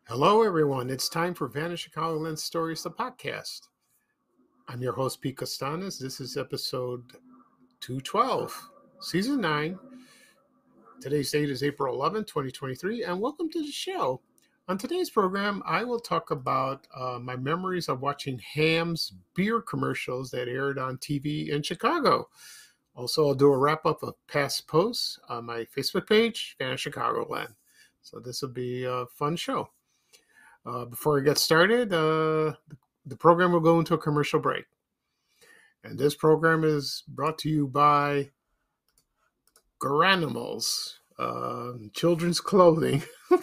Hello, everyone. It's time for Vanished Chicagoland Stories, the podcast. I'm your host, Pete Costanas. This is episode 212, season 9. Today's date is April 11th, 2023, and welcome to the show. On today's program, I will talk about my memories of watching Hamm's beer commercials that aired on TV in Chicago. Also, I'll do a wrap up of past posts on my Facebook page, Vanished Chicagoland. So this will be a fun show. Before we get started, the program will go into a commercial break. And this program is brought to you by Garanimals, children's clothing. I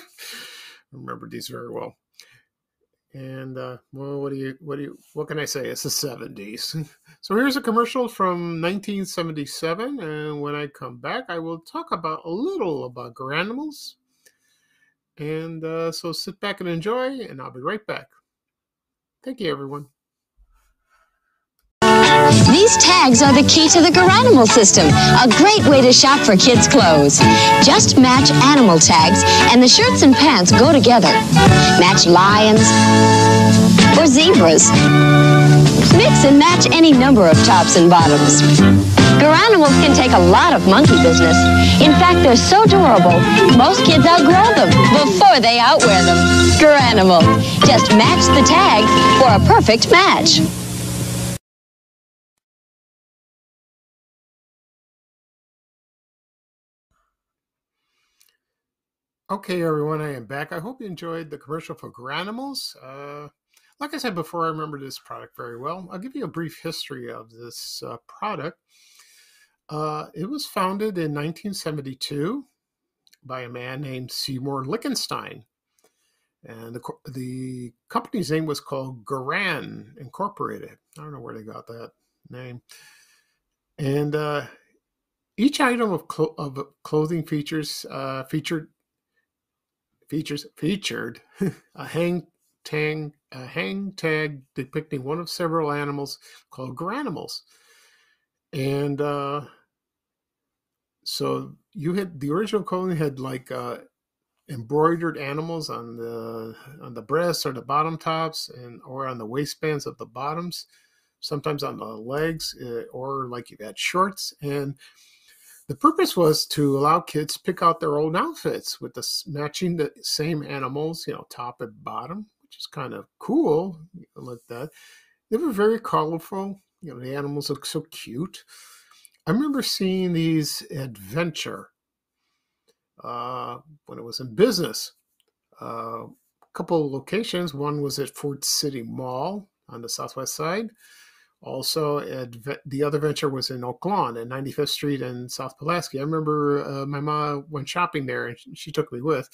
remember these very well. And what can I say? It's the 70s. So here's a commercial from 1977. And when I come back, I will talk about a little about Garanimals. And so sit back and enjoy, and I'll be right back. Thank you, everyone. These tags are the key to the Garanimal system, a great way to shop for kids' clothes. Just match animal tags and the shirts and pants go together. Match lions or zebras. Mix and match any number of tops and bottoms. Garanimals can take a lot of monkey business. In fact, they're so durable, most kids outgrow them before they outwear them. Garanimal. Just match the tag for a perfect match. Okay, everyone, I am back. I hope you enjoyed the commercial for Garanimals. Like I said before, I remember this product very well. I'll give you a brief history of this product. It was founded in 1972 by a man named Seymour Lichtenstein. And the company's name was called Garan Incorporated. I don't know where they got that name. And each item of clothing featured a hang tag depicting one of several animals called Garanimals. And so you had the original clothing had like embroidered animals on the breasts or the bottom tops or on the waistbands of the bottoms, sometimes on the legs, or like you had shorts. And the purpose was to allow kids to pick out their own outfits with matching the same animals, top and bottom, which is kind of cool, like that. They were very colorful. The animals look so cute. I remember seeing these at Venture when it was in business. A couple of locations. One was at Fort City Mall on the southwest side. Also, the other Venture was in Oak Lawn at 95th Street and South Pulaski. I remember my mom went shopping there, and she took me with,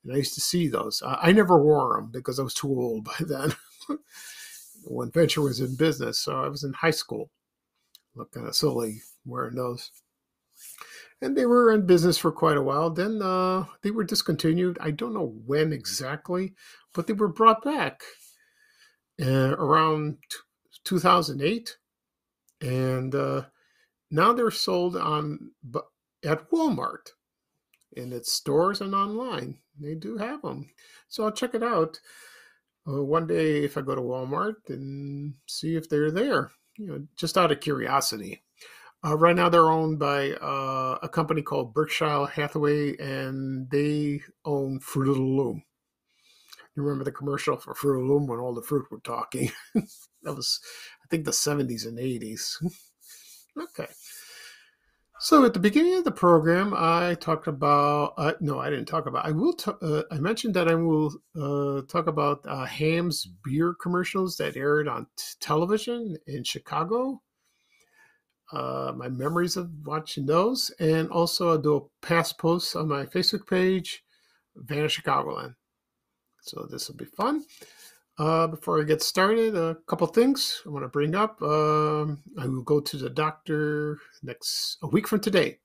and I used to see those. I never wore them because I was too old by then when Venture was in business. So I was in high school. Looked kind of silly wearing those. And they were in business for quite a while. Then they were discontinued. I don't know when exactly, but they were brought back around 2008, and now they're sold at Walmart in its stores and online. They do have them, so I'll check it out one day if I go to Walmart and see if they're there. Just out of curiosity. Right now, they're owned by a company called Berkshire Hathaway, and they own Fruit of the Loom. You remember the commercial for Fruit of the Loom when all the fruit were talking? That was, I think, the 70s and 80s. Okay. So at the beginning of the program, I talked about, no, I didn't talk about, I mentioned that I will talk about Hamm's beer commercials that aired on television in Chicago. My memories of watching those. And also I'll do a past post on my Facebook page, Vanished Chicagoland. So this will be fun. Before I get started, a couple things I want to bring up. I will go to the doctor a week from today,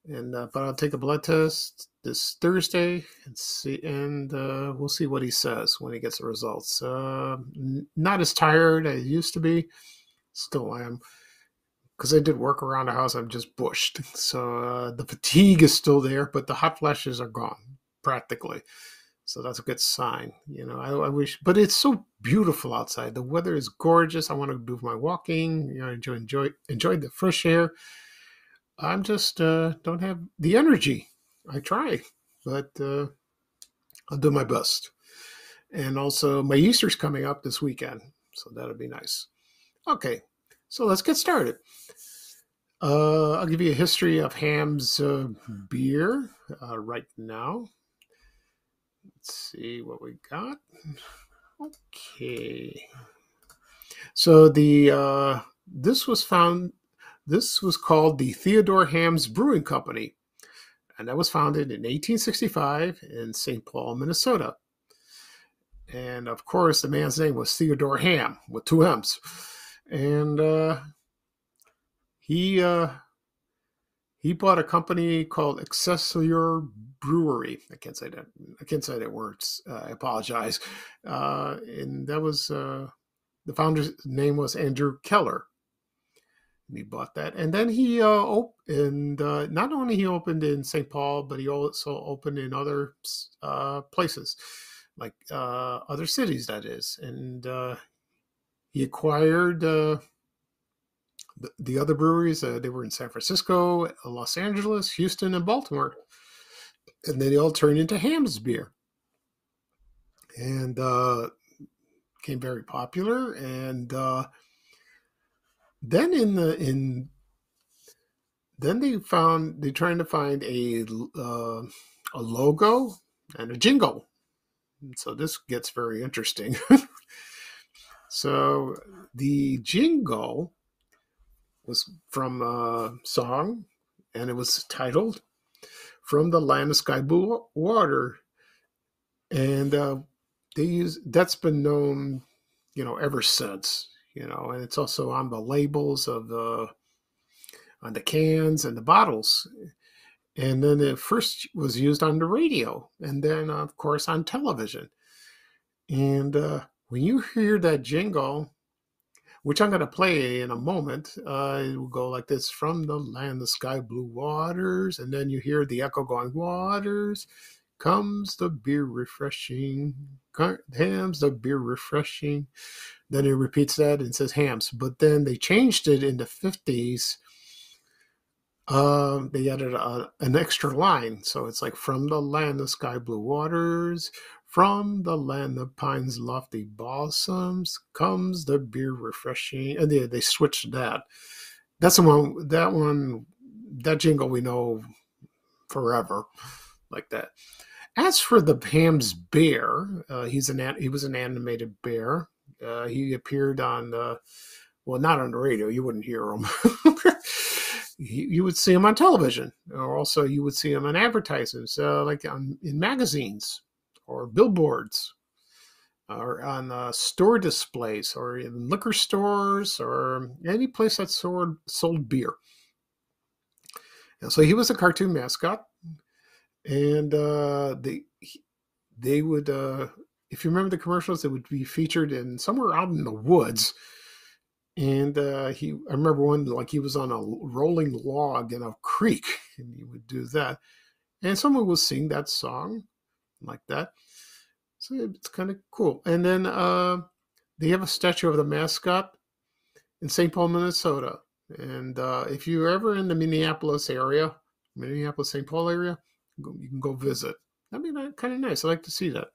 but I'll take a blood test this Thursday and we'll see what he says when he gets the results. Not as tired as I used to be, still am, because I did work around the house. I'm just bushed, so the fatigue is still there, but the hot flashes are gone practically. So that's a good sign. I wish, but it's so beautiful outside. The weather is gorgeous. I want to do my walking. Enjoy the fresh air. I'm just don't have the energy. I try, but I'll do my best. And also, my Easter's coming up this weekend, so that'll be nice. Okay, so let's get started. I'll give you a history of Hamm's beer right now. Let's see what we got. Okay. So this was found. This was called the Theodore Hamm's Brewing Company, and that was founded in 1865 in St. Paul, Minnesota. And of course, the man's name was Theodore Hamm with two M's, and he he bought a company called Excelsior Brewery. I can't say that. I can't say that word. I apologize. And that was the founder's name was Andrew Keller. And he bought that, and then he opened. Not only he opened in St. Paul, but he also opened in other places, like other cities. That is, and he acquired the other breweries. They were in San Francisco, Los Angeles, Houston, and Baltimore, and they all turned into Hamm's beer, and became very popular. And then they're trying to find a logo and a jingle. And so this gets very interesting. So the jingle was from a song, and it was titled "From the Land of Sky Blue Water," and that's been known, ever since. And it's also on the labels of on the cans and the bottles. And then it first was used on the radio, and then of course on television. And when you hear that jingle, which I'm going to play in a moment, it will go like this: "From the land of sky blue waters," and then you hear the echo going, "Waters, comes the beer refreshing, Hamm's the beer refreshing." Then it repeats that and says Hamm's. But then they changed it in the 50s. They added an extra line. So it's like, "From the land of sky blue waters, from the land of pines lofty balsams, comes the beer refreshing." And they switched that. That's the one, that jingle we know forever, like that. As for the Hamm's bear, he was an animated bear. He appeared on, well, not on the radio. You wouldn't hear him. You would see him on television, or also you would see him in advertisements, like in magazines or billboards, or on store displays, or in liquor stores, or any place that sold beer. And so he was a cartoon mascot, and they would, if you remember the commercials, they would be featured in somewhere out in the woods. And I remember one, like he was on a rolling log in a creek, and he would do that, and someone would sing that song like that. So it's kind of cool. And then they have a statue of the mascot in St. Paul, Minnesota. And if you're ever in the Minneapolis, St. Paul area, you can go visit. That'd be kind of nice. I like to see that.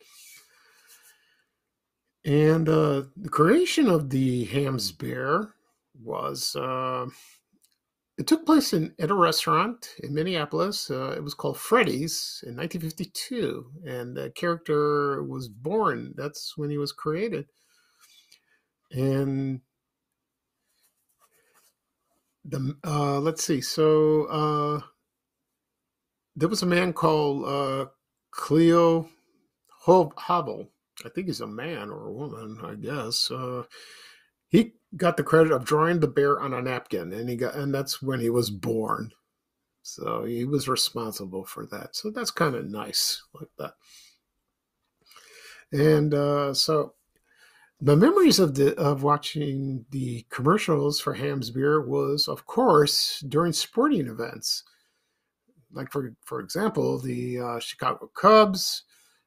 And the creation of the Hamm's beer was, it took place at a restaurant in Minneapolis. It was called Freddy's in 1952, and the character was born. That's when he was created. And let's see. So there was a man called Cleo Hobble. I think he's a man or a woman, I guess. He got the credit of drawing the bear on a napkin, and that's when he was born. So he was responsible for that. So that's kind of nice, like that. And so the memories of watching the commercials for Hamm's beer was, of course, during sporting events. Like for example, the Chicago Cubs,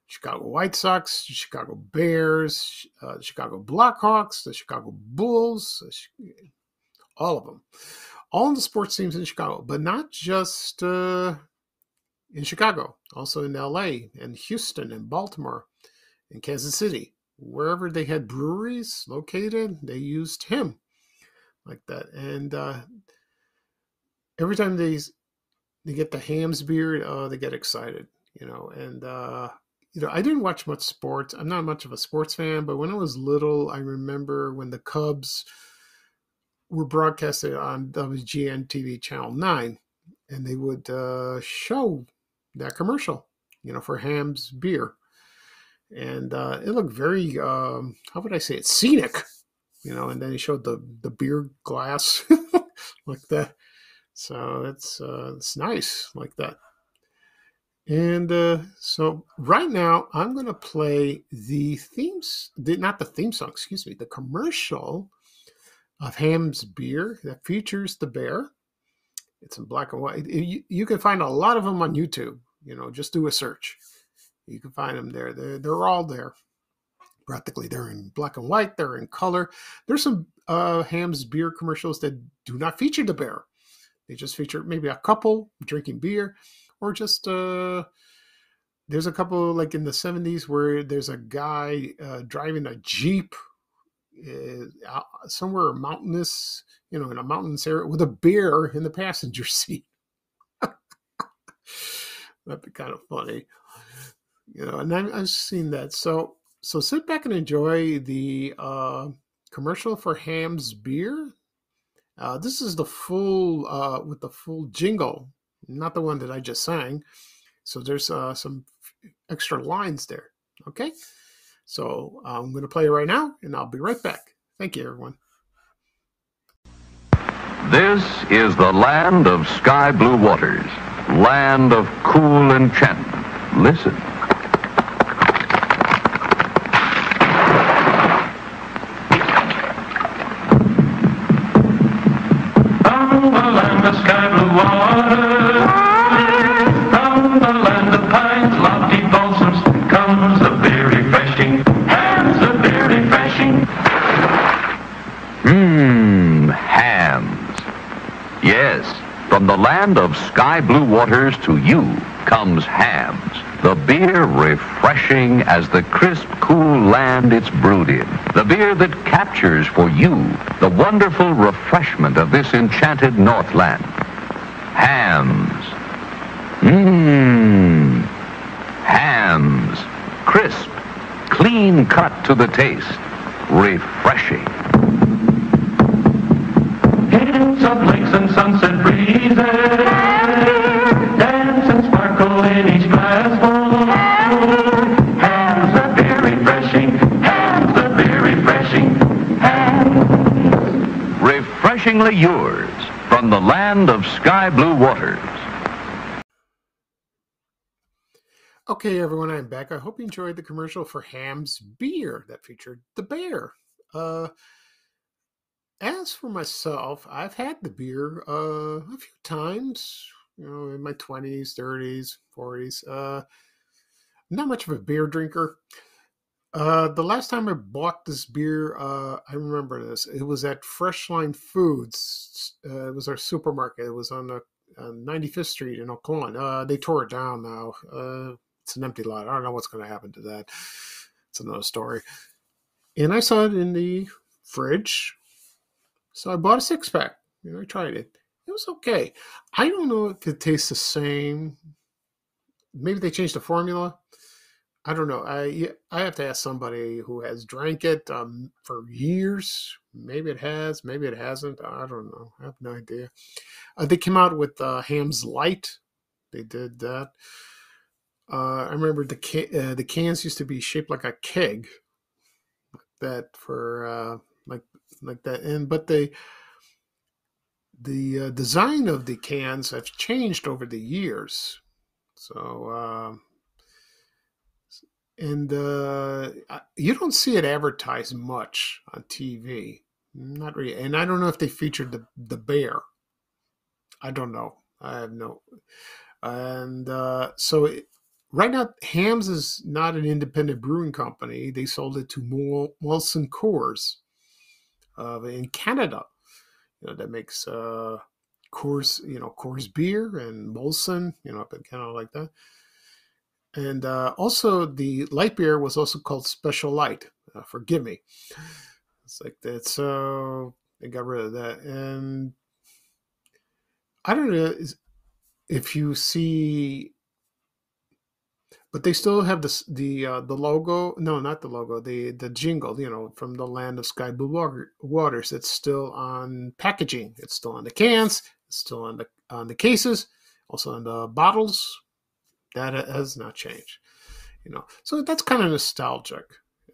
Chicago White Sox, Chicago Bears, Chicago Blackhawks, the Chicago Bulls, all of them. All the sports teams in Chicago, but not just in Chicago, also in LA and Houston and Baltimore and Kansas City. Wherever they had breweries located, they used him like that. And every time they get the Hamm's beer, they get excited, you know. And I didn't watch much sports. I'm not much of a sports fan, but when I was little, I remember when the Cubs were broadcasted on WGN TV Channel 9, and they would show that commercial, for Hamm's beer. And it looked very, how would I say it, scenic, and then he showed the beer glass like that. So it's nice like that. And so right now I'm going to play the not the theme song, excuse me, the commercial of Hamm's beer that features the bear. It's in black and white. You can find a lot of them on YouTube. Just do a search. You can find them there. They're all there. Practically, they're in black and white. They're in color. There's some Hamm's beer commercials that do not feature the bear. They just feature maybe a couple drinking beer, or just there's a couple like in the 70s where there's a guy driving a Jeep somewhere mountainous, in a mountainous area with a bear in the passenger seat. That'd be kind of funny, and I've seen that. So sit back and enjoy the commercial for Hamm's beer. This is the full with the full jingle, not the one that I just sang. So there's some extra lines there. Okay, so I'm going to play it right now, and I'll be right back. Thank you, everyone. This is the land of sky blue waters, land of cool enchantment. Listen. From the land of sky blue waters, from the land of pines, lofty balsams, comes the beer refreshing, Hamm's the beer refreshing. Hamm's. Yes, from the land of sky blue waters to you comes Hamm's, the beer refreshing as the crisp, cool land it's brewed in. The beer that captures for you the wonderful refreshment of this enchanted Northland. Hamm's. Hamm's. Crisp, clean cut to the taste. Refreshing. Hints of lakes and sunset breezes, dance and sparkle in each glassful. Hamm's the beer refreshing, Hamm's the beer refreshing, Hamm's. Refreshingly yours from the land of sky blue waters. Okay, everyone, I'm back. I hope you enjoyed the commercial for Hamm's beer that featured the bear. As for myself, I've had the beer a few times, in my 20s, 30s, 40s. Not much of a beer drinker. The last time I bought this beer, I remember this. It was at Freshline Foods. It was our supermarket. It was on 95th Street in Oakland. They tore it down now. It's an empty lot. I don't know what's going to happen to that. It's another story. And I saw it in the fridge. So I bought a 6-pack. I tried it. It was okay. I don't know if it tastes the same. Maybe they changed the formula. I don't know. I have to ask somebody who has drank it for years. Maybe it has. Maybe it hasn't. I don't know. I have no idea. They came out with Hamm's Light. They did that. I remember the cans used to be shaped like a keg. That for like that, but the design of the cans have changed over the years. So you don't see it advertised much on TV, not really. And I don't know if they featured the bear. I don't know. I have no. And right now, Hamm's is not an independent brewing company. They sold it to Molson Coors in Canada. That makes Coors, Coors beer and Molson, up in Canada like that. And also, the light beer was also called Special Light. Forgive me. It's like that. So they got rid of that. And I don't know if you see, but they still have the logo. No, not the logo. The jingle. From the land of sky blue waters. It's still on packaging. It's still on the cans. It's still on the cases. Also on the bottles. That has not changed. So that's kind of nostalgic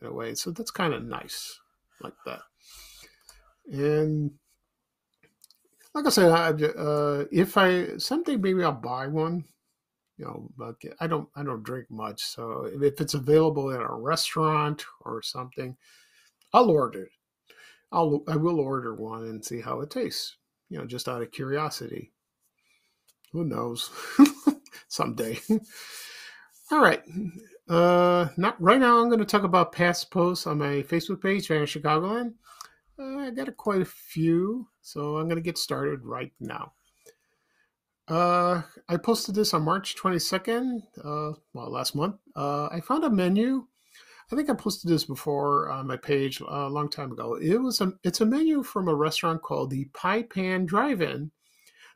in a way. So that's kind of nice, like that. And like I said, if I someday maybe I'll buy one. But I don't drink much, so if it's available at a restaurant or something, I'll order it. I will order one and see how it tastes. Just out of curiosity. Who knows? Someday. All right. Not right now. I'm going to talk about past posts on my Facebook page, Van Chicagoland. I got quite a few, so I'm going to get started right now. I posted this on March 22nd, last month. I found a menu. I think I posted this before on my page a long time ago. It's a menu from a restaurant called the Pie Pan Drive-In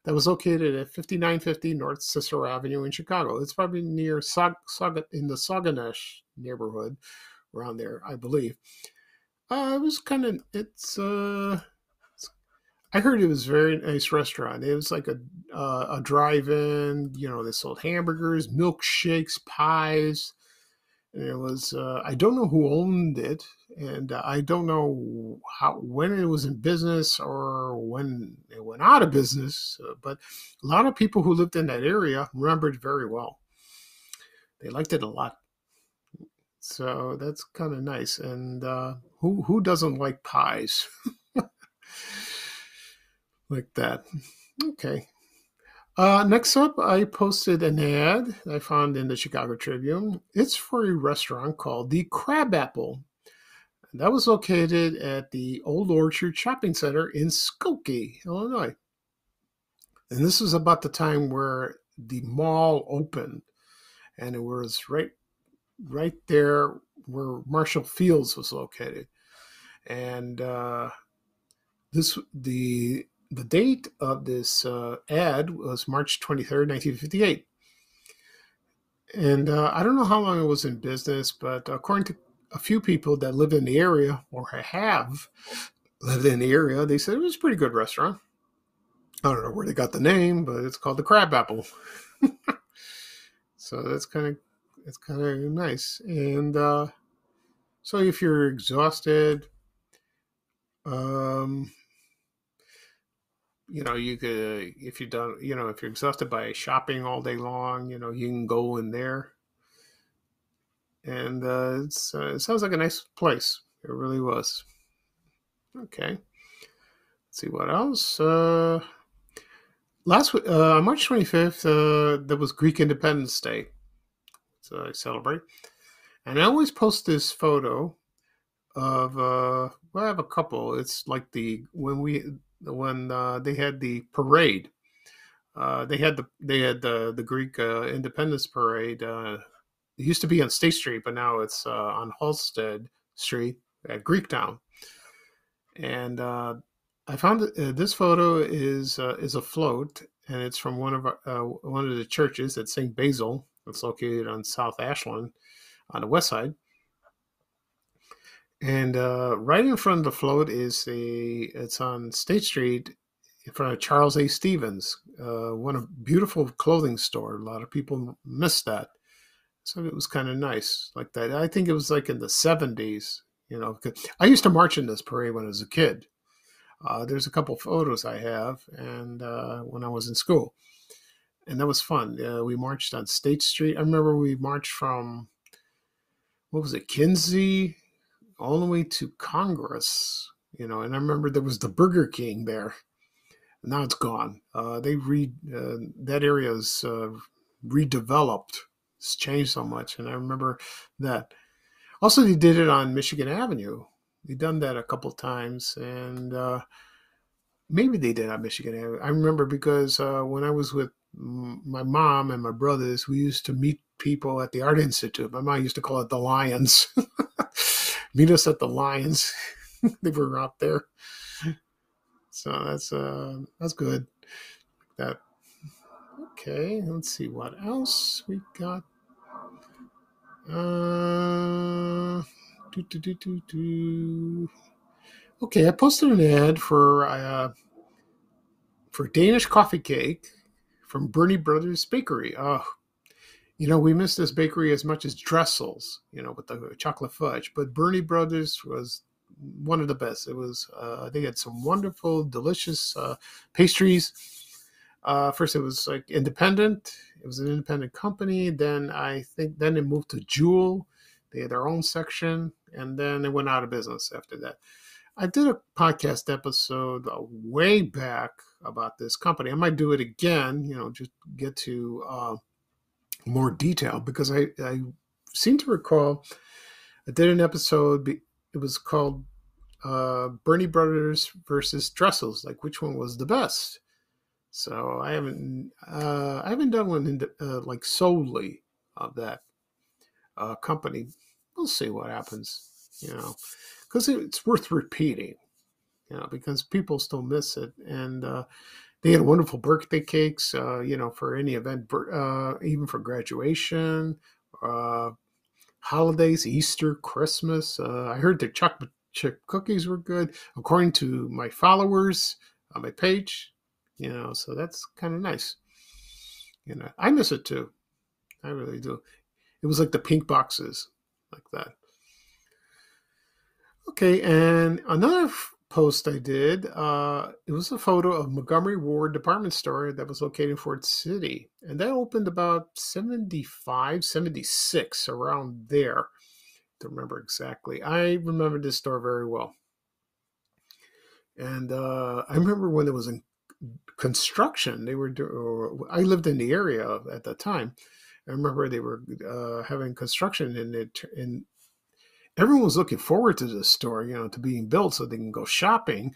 that was located at 5950 North Cicero Avenue in Chicago. It's probably near in the Saugatuck neighborhood, around there, I believe. It was kind of I heard it was a very nice restaurant. It was like a drive-in. They sold hamburgers, milkshakes, pies. And it was I don't know who owned it, and I don't know when it was in business or when it went out of business. But a lot of people who lived in that area remembered it very well. They liked it a lot. So that's kind of nice. And who doesn't like pies? Like that. Okay. Next up, I posted an ad I found in the Chicago Tribune. It's for a restaurant called the Crab Apple. That was located at the Old Orchard Shopping Center in Skokie, Illinois. And this was about the time where the mall opened, and it was right there where Marshall Fields was located. And the date of this ad was March 23rd, 1958. And I don't know how long it was in business, but according to a few people that live in the area or have lived in the area, they said it was a pretty good restaurant. I don't know where they got the name, but it's called the Crab Apple. So it's kind of nice. And so if you're exhausted, you could, if you don't, if you're exhausted by shopping all day long, you can go in there. And it sounds like a nice place. It really was. Okay. Let's see what else. Last week, March 25th, there was Greek Independence Day. So I celebrate. And I always post this photo of, I have a couple. It's like when they had the parade. They had the Greek Independence Parade. It used to be on State Street, but now it's on Halsted Street at Greektown. And I found that this photo is a float, and it's from one of the churches at St. Basil. It's located on South Ashland on the west side. And right in front of the float it's on State Street in front of Charles A. Stevens, one of beautiful clothing store. A lot of people missed that. So it was kind of nice like that. I think it was like in the 70s, I used to march in this parade when I was a kid. There's a couple photos I have, and when I was in school. And that was fun. We marched on State Street. I remember we marched from, what was it, Kinsey, all the way to Congress, and I remember there was the Burger King there. Now it's gone. That area is redeveloped, It's changed so much. And I remember that. Also, they did it on Michigan Avenue. They done that a couple times, and maybe they did on Michigan Avenue. I remember because when I was with my mom and my brothers, we used to meet people at the Art Institute. My mom used to call it the Lions. Meet us at the Lions. They were out there, so that's good. That okay. Let's see what else we got. Uh, do. Okay, I posted an ad for Danish coffee cake from Bernie Brothers Bakery. Oh, we miss this bakery as much as Dressel's, with the chocolate fudge. But Bernie Brothers was one of the best. It was they had some wonderful, delicious pastries. First, it was like independent. It was an independent company. Then then it moved to Jewel. They had their own section, and then they went out of business after that. I did a podcast episode way back about this company. I might do it again, just get to more detail because I seem to recall I did an episode. It was called Bernie Brothers versus Dressels, like which one was the best. So I haven't done one like solely of that company. We'll see what happens, because it's worth repeating, because people still miss it. And they had wonderful birthday cakes, for any event, even for graduation, uh, holidays, Easter, Christmas. I heard the chocolate chip cookies were good, according to my followers on my page, so that's kind of nice. I miss it too. I really do. It was like the pink boxes, like that. Okay, and another post I did, it was a photo of Montgomery Ward department store that was located in Fort City. And that opened about 75, 76, around there. Don't remember exactly. I remember this store very well. And I remember when it was in construction, I lived in the area at the time. I remember they were having construction in it, and everyone was looking forward to this store, to being built so they can go shopping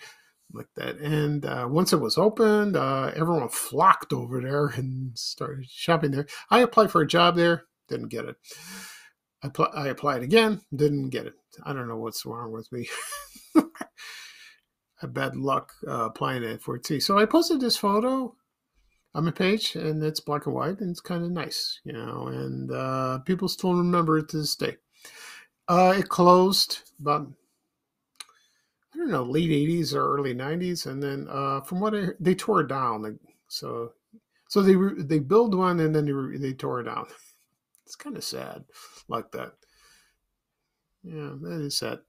like that. And once it was opened, everyone flocked over there and started shopping there. I applied for a job there, didn't get it. I applied again, didn't get it. I don't know what's wrong with me. I had bad luck applying at Fort T. So I posted this photo on my page, and it's black and white, and it's kind of nice, and people still remember it to this day. It closed about, I don't know, late 80s or early 90s, and then from what they tore it down. So they built one and then they tore it down. It's kind of sad, like that. Yeah, that is sad.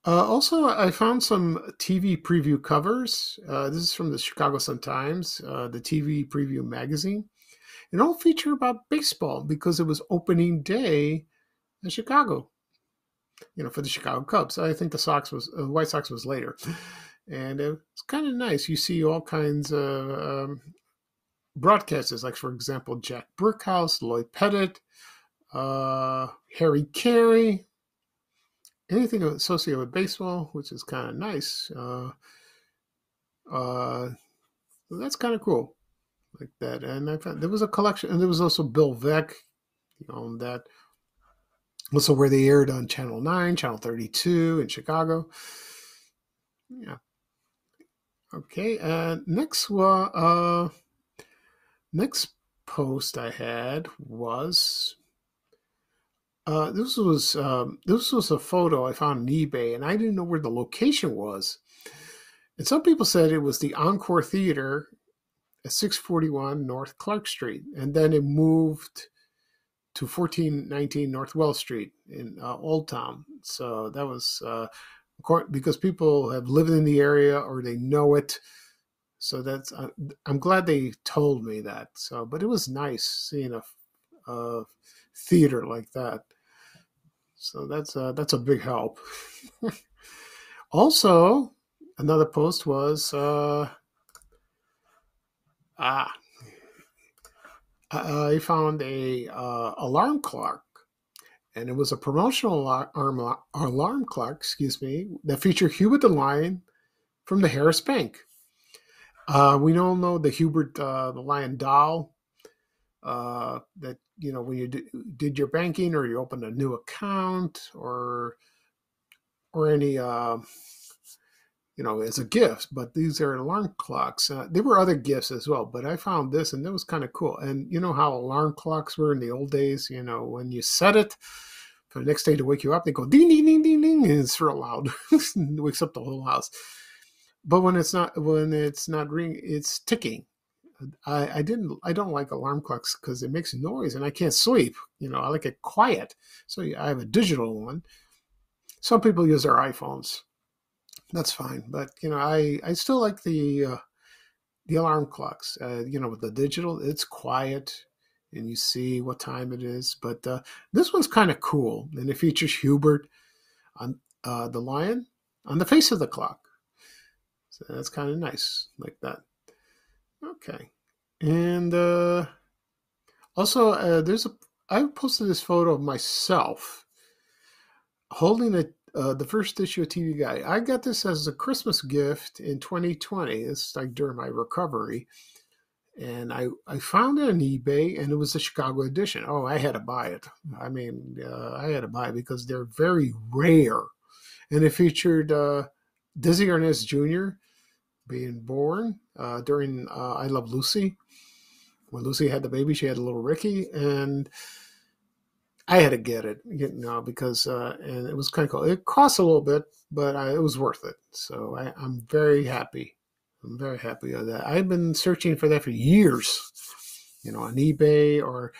Also, I found some TV preview covers. This is from the Chicago Sun-Times, the TV preview magazine. It all featured about baseball because it was opening day in Chicago, for the Chicago Cubs. I think the White Sox was later. And it's kind of nice. You see all kinds of broadcasters, like, for example, Jack Brickhouse, Lloyd Pettit, Harry Carey, anything associated with baseball, which is kind of nice. That's kind of cool, like that. And I found there was a collection, and there was also Bill Veeck, that also where they aired on Channel 9, Channel 32 in Chicago. Yeah. Okay. Next post I had was this was a photo I found on eBay, and I didn't know where the location was. And some people said it was the Encore Theater at 641 North Clark Street, and then it moved to 1419 North Wells Street in Old Town. So that was because people have lived in the area or they know it. So I'm glad they told me that. So, but it was nice seeing a theater like that. So that's a big help. Also, another post was I found a alarm clock, and it was a promotional alarm clock, excuse me, that featured Hubert the Lion from the Harris Bank. We all know the Hubert the Lion doll that when you did your banking or you opened a new account or any as a gift. But these are alarm clocks. There were other gifts as well, but I found this and it was kind of cool. And you know how alarm clocks were in the old days. When you set it for the next day to wake you up, they go ding ding ding ding ding, and it's real loud. It wakes up the whole house. But when it's not ringing, it's ticking. I don't like alarm clocks because it makes noise and I can't sleep. I like it quiet. So yeah, I have a digital one. Some people use their iPhones. That's fine, but I still like the alarm clocks. With the digital, it's quiet and you see what time it is. But this one's kind of cool, and it features Hubert on the lion on the face of the clock. So that's kind of nice, like that. Okay, and also I posted this photo of myself holding the first issue of TV Guide. I got this as a Christmas gift in 2020. It's like during my recovery. And I found it on eBay, and it was the Chicago edition. Oh, I had to buy it. I mean, I had to buy it because they're very rare. And it featured Dizzy Arnaz Jr. being born during I Love Lucy. When Lucy had the baby, she had a little Ricky, and I had to get it, because and it was kind of cool. It cost a little bit, but it was worth it. So I'm very happy. I'm very happy with that. I've been searching for that for years, on eBay or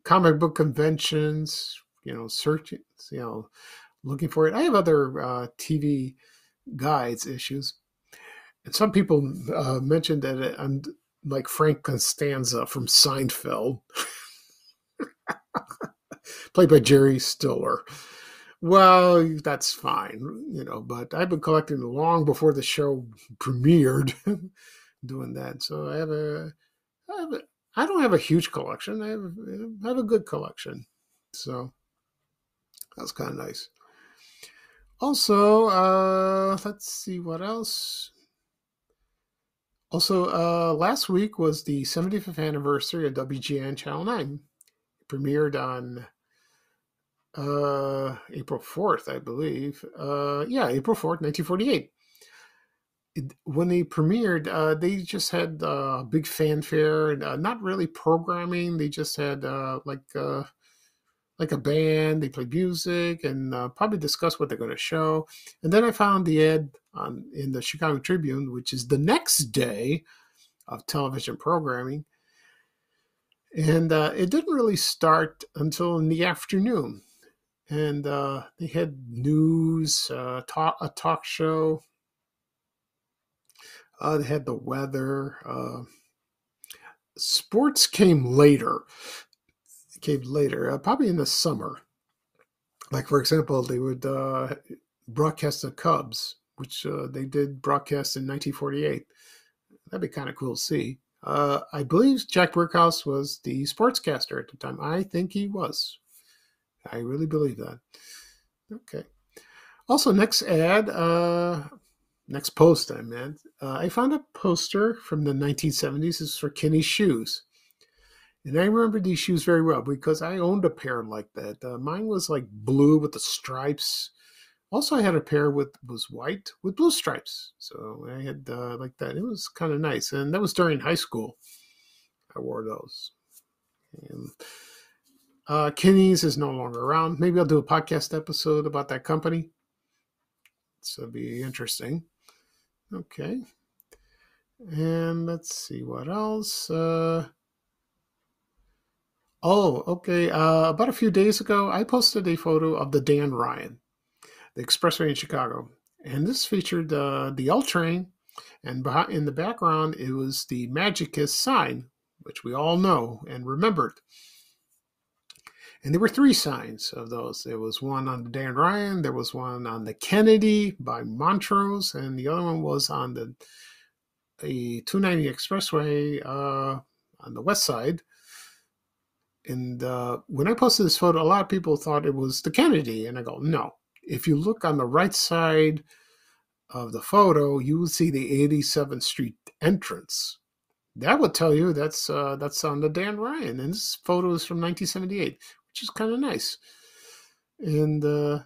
comic book conventions, searching, looking for it. I have other TV guides issues. And some people mentioned that I'm like Frank Costanza from Seinfeld, played by Jerry Stiller. Well, that's fine, but I've been collecting long before the show premiered, doing that. So I don't have a huge collection. I have a good collection. So that's kind of nice. Also, let's see what else. Also, last week was the 75th anniversary of WGN Channel 9. It premiered on April 4th, I believe. April 4th, 1948. When they premiered, they just had big fanfare and not really programming. They just had like a band. They played music and probably discussed what they're going to show. And then I found the ad in the Chicago Tribune, which is the next day of television programming. And it didn't really start until in the afternoon. And they had news, a talk show. They had the weather. Sports came later. Probably in the summer. Like, for example, they would broadcast the Cubs, which they did broadcast in 1948. That'd be kind of cool to see. I believe Jack Brickhouse was the sportscaster at the time. I think he was. I really believe that. Okay. Also, next post I meant. I found a poster from the 1970s. It's for Kenny's shoes. And I remember these shoes very well because I owned a pair like that. Mine was like blue with the stripes. Also, I had a pair was white with blue stripes. So I had like that. It was kind of nice. And that was during high school. I wore those. And Kenny's is no longer around. Maybe I'll do a podcast episode about that company. So it'll be interesting. Okay. And let's see what else. Okay. About a few days ago, I posted a photo of the Dan Ryan, the expressway in Chicago. And this featured the L train. And in the background, it was the Magic Kiss sign, which we all know and remembered. And there were 3 signs of those. There was one on the Dan Ryan, there was one on the Kennedy by Montrose, and the other one was on the 290 Expressway on the west side. And when I posted this photo, a lot of people thought it was the Kennedy. And I go, no. If you look on the right side of the photo, you will see the 87th Street entrance. That would tell you that's on the Dan Ryan. And this photo is from 1978, which is kind of nice. And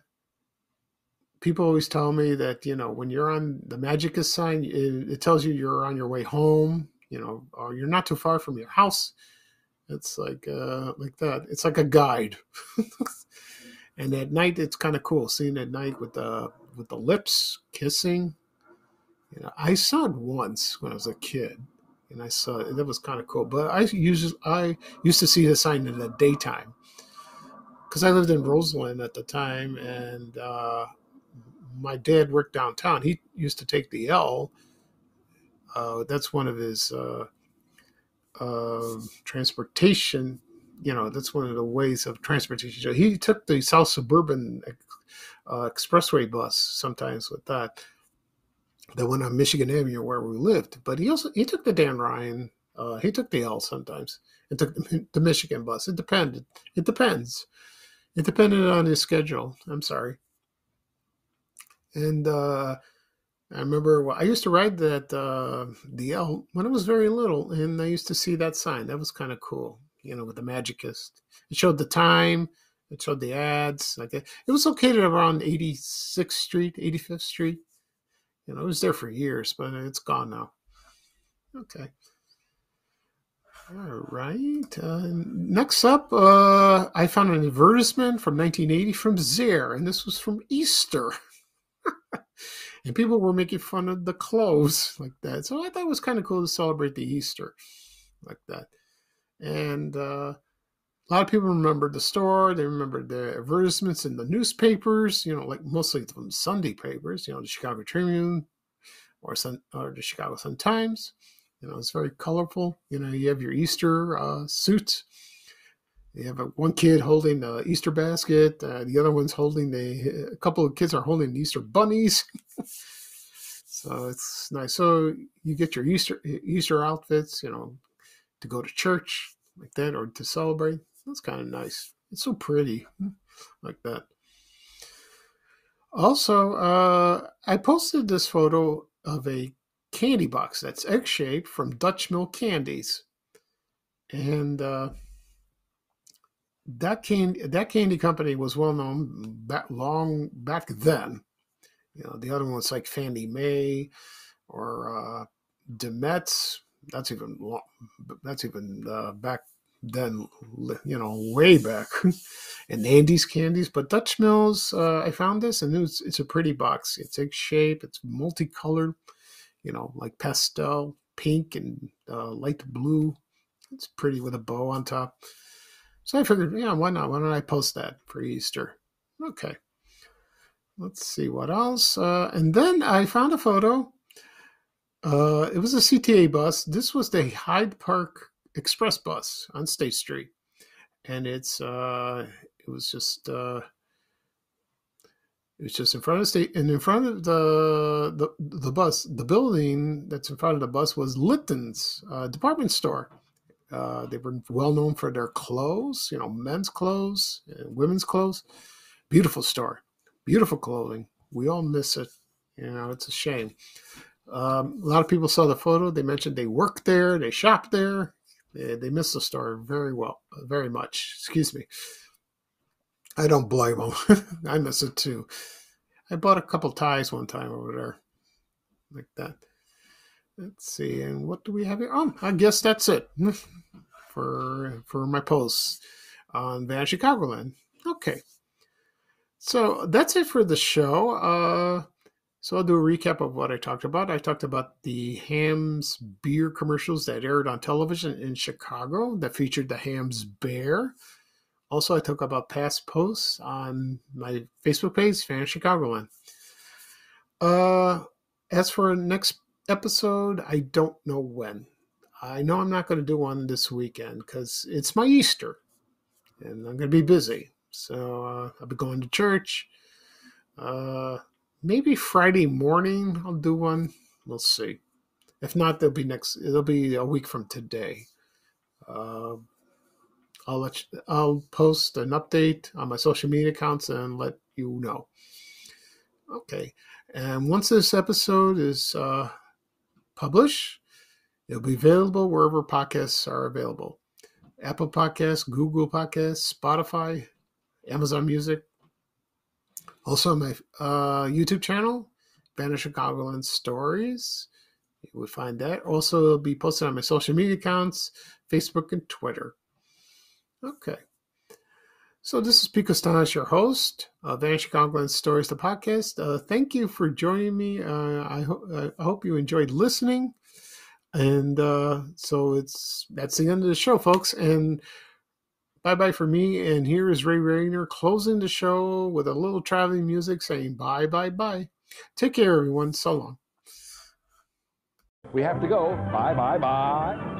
people always tell me that, when you're on the Magicus sign, it tells you you're on your way home, or you're not too far from your house. It's like that. It's like a guide. And at night, it's kind of cool seeing at night with the lips kissing. I saw it once when I was a kid, and I saw it. That was kind of cool. But I used to see the sign in the daytime because I lived in Roseland at the time, and my dad worked downtown. He used to take the L. That's one of his transportation. That's one of the ways of transportation. So he took the South Suburban Expressway bus sometimes with that went on Michigan Avenue where we lived. But he took the Dan Ryan. He took the L sometimes and took the Michigan bus. It depended. It depends. It depended on his schedule. I'm sorry. And I remember I used to ride that the L when I was very little, and I used to see that sign. That was kind of cool, with the Magicist. It showed the time. It showed the ads. Like that. It was located around 86th Street, 85th Street. It was there for years, but it's gone now. Okay. All right. Next up, I found an advertisement from 1980 from Zare, and this was from Easter. And people were making fun of the clothes like that. So I thought it was kind of cool to celebrate the Easter like that. And a lot of people remembered the store. They remembered the advertisements in the newspapers, like mostly from Sunday papers, the Chicago Tribune or the Chicago Sun-Times. It's very colorful. You have your Easter suits. You have one kid holding the Easter basket. The other one's holding a couple of kids are holding Easter bunnies. So it's nice. So you get your Easter outfits, to go to church like that or to celebrate. That's kind of nice. It's so pretty like that. Also, I posted this photo of a candy box that's egg-shaped from Dutch Mill Candies. And that candy company was well known long back then. The other ones like Fannie Mae or Demet's. That's even back then. Way back. And Andy's candies, but Dutch Mills. I found this, and it's a pretty box. It's egg shape. It's multicolored. Like pastel, pink, and light blue. It's pretty with a bow on top. So I figured, why not? Why don't I post that for Easter? Okay. Let's see what else. And then I found a photo. It was a CTA bus. This was the Hyde Park Express bus on State Street. And it was just in front of the state, and in front of the bus, the building that's in front of the bus was Litton's department store. They were well known for their clothes, men's clothes, and women's clothes. Beautiful store, beautiful clothing. We all miss it. It's a shame. A lot of people saw the photo. They mentioned they worked there, they shopped there. They miss the store very much. Excuse me. I don't blame them. I miss it too. I bought a couple ties one time over there, like that. Let's see, and what do we have here? Oh, I guess that's it for my posts on Van Chicagoland. Okay, so that's it for the show. So I'll do a recap of what I talked about. I talked about the Hamm's beer commercials that aired on television in Chicago that featured the Hamm's bear. Also, I talk about past posts on my Facebook page, Fan Chicagoland. As for next episode, I don't know when. I know I'm not going to do one this weekend because it's my Easter, and I'm going to be busy. So I'll be going to church. Maybe Friday morning I'll do one. We'll see. If not, it'll be a week from today. I'll I'll post an update on my social media accounts and let you know. Okay, and once this episode is published, it'll be available wherever podcasts are available: Apple Podcasts, Google Podcasts, Spotify, Amazon Music. Also, my YouTube channel, Spanish Chicagoland Stories. You would find that. Also, it'll be posted on my social media accounts, Facebook and Twitter. Okay. So this is Pico Stanis, your host of Vanishing Chicagoland Stories, the podcast. Thank you for joining me. I hope you enjoyed listening. And so that's the end of the show, folks. And bye-bye for me. And here is Ray Rayner closing the show with a little traveling music saying bye, bye, bye. Take care, everyone. So long. We have to go. Bye, bye, bye.